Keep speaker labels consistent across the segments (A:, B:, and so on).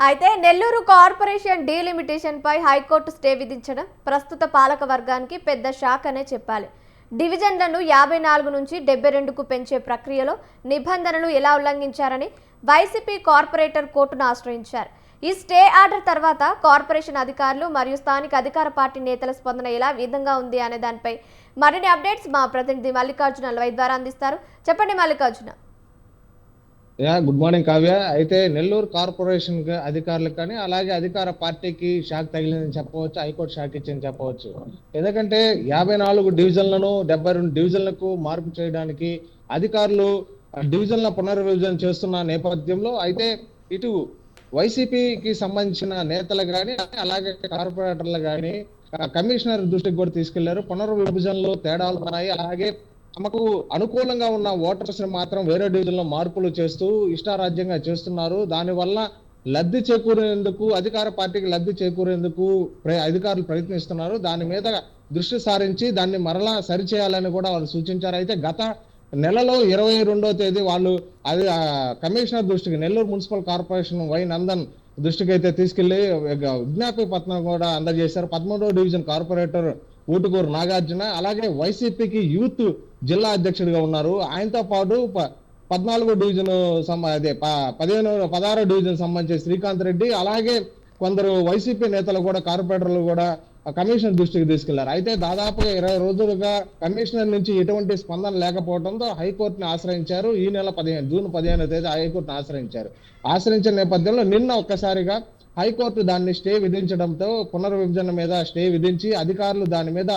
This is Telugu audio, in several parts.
A: అయితే నెల్లూరు కార్పొరేషన్ డీలిమిటేషన్ పై హైకోర్టు స్టే విధించడం ప్రస్తుత పాలక వర్గానికి పెద్ద షాక్ అనే చెప్పాలి. డివిజన్లను 54 నుంచి 72కు పెంచే ప్రక్రియలో నిబంధనలు ఎలా ఉల్లంఘించారని వైసీపీ కార్పొరేటర్ కోర్టును ఆశ్రయించారు. ఈ స్టే ఆర్డర్ తర్వాత కార్పొరేషన్ అధికారులు మరియు స్థానిక అధికార పార్టీ నేతల స్పందన ఎలా విధంగా ఉంది అనే దానిపై మరిన్ని అప్డేట్స్ మా ప్రతినిధి మల్లికార్జున లైవ్ ద్వారా అందిస్తారు. చెప్పండి మల్లికార్జున.
B: Good morning Kavya. అయితే నెల్లూరు కార్పొరేషన్ అధికారులకు కానీ అలాగే అధికార పార్టీకి షాక్ తగిలిందని చెప్పవచ్చు, హైకోర్టు షాక్ ఇచ్చిందని చెప్పవచ్చు. ఎందుకంటే 54 డివిజన్లను 72 డివిజన్లకు మార్పు చేయడానికి అధికారులు డివిజన్ల పునర్విభజన చేస్తున్న నేపథ్యంలో అయితే ఇటు వైసీపీకి సంబంధించిన నేతలు కానీ అలాగే కార్పొరేటర్లు కానీ కమిషనర్ దృష్టికి కూడా తీసుకెళ్లారు. పునర్విభజనలో తేడాలు ఉన్నాయి, అలాగే తమకు అనుకూలంగా ఉన్న ఓటర్స్ మాత్రం వేరే డివిజన్ లో మార్పులు చేస్తూ ఇష్టారాజ్యంగా చేస్తున్నారు. దానివల్ల లబ్ధి చేకూరేందుకు అధికార పార్టీకి లబ్ధి చేకూరేందుకు అధికారులు ప్రయత్నిస్తున్నారు. దాని మీద దృష్టి సారించి దాన్ని మరలా సరిచేయాలని కూడా వాళ్ళు సూచించారు. అయితే గత నెలలో 22వ తేదీ వాళ్ళు అది కమిషనర్ దృష్టికి Nellore municipal corporation Y Nandan దృష్టికి అయితే తీసుకెళ్లి విజ్ఞాపన పత్రం కూడా అందజేశారు. 13వ డివిజన్ కార్పొరేటర్ ఊటుకూరు నాగార్జున, అలాగే వైసీపీకి యూత్ జిల్లా అధ్యక్షుడిగా ఉన్నారు. ఆయనతో పాటు 14వ డివిజన్ అదే 16వ డివిజన్ సంబంధించి శ్రీకాంత్ రెడ్డి, అలాగే కొందరు వైసీపీ నేతలు కూడా కార్పొరేటర్లు కూడా కమిషనర్ దృష్టికి తీసుకెళ్లారు. అయితే దాదాపుగా 20 రోజులుగా కమిషనర్ నుంచి ఎటువంటి స్పందన లేకపోవడంతో హైకోర్టుని ఆశ్రయించారు. ఈ నెల జూన్ 15వ తేదీ హైకోర్టును ఆశ్రయించిన నేపథ్యంలో నిన్న ఒక్కసారిగా హైకోర్టు దాన్ని స్టే విధించడంతో పునర్విభజన మీద స్టే విధించి అధికారులు దాని మీద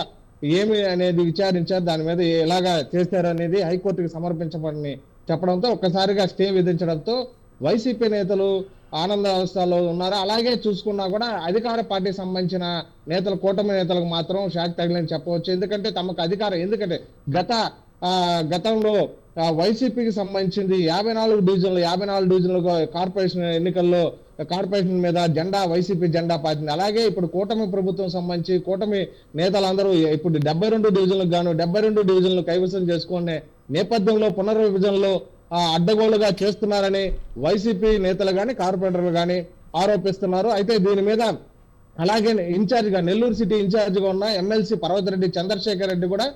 B: ఏమి అనేది విచారించారు, దాని మీద ఎలాగా చేశారనేది హైకోర్టుకి సమర్పించబడి చెప్పడంతో ఒక్కసారిగా స్టే విధించడంతో వైసీపీ నేతలు ఆనంద అవస్థలో ఉన్నారు. అలాగే చూసుకున్నా కూడా అధికార పార్టీకి సంబంధించిన నేతలు, కూటమి నేతలకు మాత్రం షాక్ తగిలని చెప్పవచ్చు. ఎందుకంటే తమకు ఎందుకంటే గతంలో వైసీపీకి సంబంధించింది 54 డివిజన్లు కార్పొరేషన్ ఎన్నికల్లో కార్పొరేషన్ మీద వైసీపీ జెండా పాతింది. అలాగే ఇప్పుడు కూటమి ప్రభుత్వం సంబంధించి కూటమి నేతలందరూ ఇప్పుడు 72 డివిజన్లకు గాను 72 డివిజన్లు కైవసం చేసుకునే నేపథ్యంలో పునర్విభజనలో అడ్డగోలుగా చేస్తున్నారని వైసీపీ నేతలు గాని కార్పొరేటర్లు గాని ఆరోపిస్తున్నారు. అయితే దీని మీద అలాగే నెల్లూరు సిటీ ఇన్ఛార్జిగా ఉన్న ఎమ్మెల్సీ పర్వతరెడ్డి చంద్రశేఖర్ రెడ్డి కూడా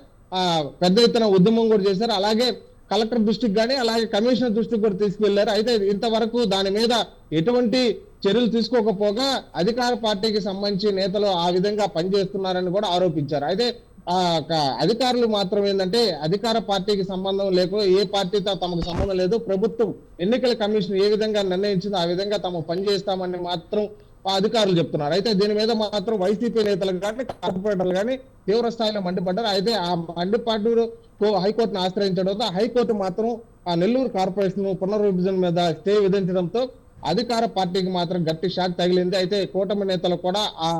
B: పెద్ద ఎత్తున ఉద్యమం కూడా చేశారు. అలాగే కలెక్టర్ దృష్టికి కానీ అలాగే కమిషనర్ దృష్టికి కూడా తీసుకెళ్లారు. అయితే ఇంతవరకు దాని మీద ఎటువంటి చర్యలు తీసుకోకపోగా అధికార పార్టీకి సంబంధించి నేతలు ఆ విధంగా పనిచేస్తున్నారని కూడా ఆరోపించారు. అయితే అధికారులు మాత్రం ఏంటంటే అధికార పార్టీకి సంబంధం లేకుండా ఏ పార్టీతో తమకు సంబంధం లేదు, ప్రభుత్వం ఎన్నికల కమిషన్ ఏ విధంగా నిర్ణయించిందో ఆ విధంగా తాము పనిచేస్తామని మాత్రం అధికారులు చెప్తున్నారు. అయితే దీని మీద మాత్రం వైసీపీ నేతలు కానీ కార్పొరేటర్లు కానీ తీవ్ర స్థాయిలో మండిపడ్డారు. అయితే ఆ మండిపాటు హైకోర్టును ఆశ్రయించడంతో హైకోర్టు మాత్రం ఆ నెల్లూరు కార్పొరేషన్ పునర్విభజన మీద స్టే విధించడంతో అధికార పార్టీకి మాత్రం గట్టి షాక్ తగిలింది. అయితే కూటమి నేతలు కూడా ఆ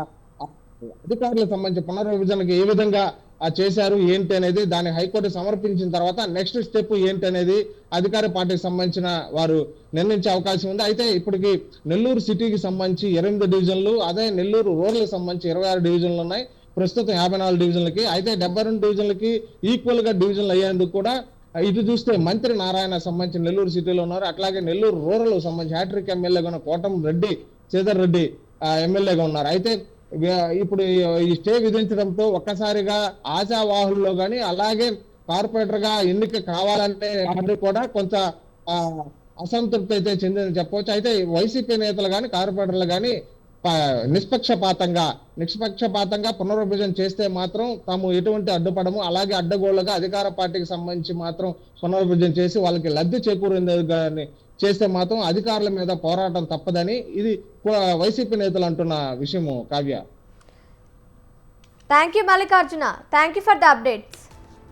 B: అధికారులకు సంబంధించి పునర్విభజనకి ఏ విధంగా చేశారు ఏంటి అనేది దాన్ని హైకోర్టు సమర్పించిన తర్వాత నెక్స్ట్ స్టెప్ ఏంటి అనేది అధికార పార్టీకి సంబంధించిన వారు నిర్ణయించే అవకాశం ఉంది. అయితే ఇప్పటికి నెల్లూరు సిటీకి సంబంధించి 8 డివిజన్లు, అదే నెల్లూరు రూరల్ సంబంధించి 26 డివిజన్లు ఉన్నాయి. ప్రస్తుతం 54 డివిజన్లకి, అయితే 72 డివిజన్లకి ఈక్వల్ గా డివిజన్లు అయ్యేందుకు కూడా ఇటు చూస్తే మంత్రి నారాయణ సంబంధించి నెల్లూరు సిటీలో ఉన్నారు. అట్లాగే నెల్లూరు రూరల్ సంబంధించి హ్యాట్రిక్ ఎమ్మెల్యేగా ఉన్న కోటం రెడ్డి శ్రీధర్ రెడ్డి ఎమ్మెల్యేగా ఉన్నారు. అయితే ఇప్పుడు ఈ స్టే విధించడంతో ఒక్కసారిగా ఆశావాహుల్లో గాని అలాగే కార్పొరేటర్ గా ఎన్నిక కావాలంటే కూడా కొంత అసంతృప్తి అయితే చెందిందని చెప్పవచ్చు. అయితే వైసీపీ నేతలు గాని కార్పొరేటర్లు గాని నిష్పక్షపాతంగా పునర్విభజన చేస్తే మాత్రం తాము ఎటువంటి అడ్డుపడము, అలాగే అడ్డగోళ్లుగా అధికార పార్టీకి సంబంధించి మాత్రం పునర్విభజన చేసి వాళ్ళకి లబ్ధి చేకూరేందుకు చేస్తే మాత్రం అధికారుల మీద పోరాటం తప్పదని ఇది వైసీపీ నేతలు అంటున్న విషయము. Kavya.
A: Thank you Mallikarjuna, thank you for the updates.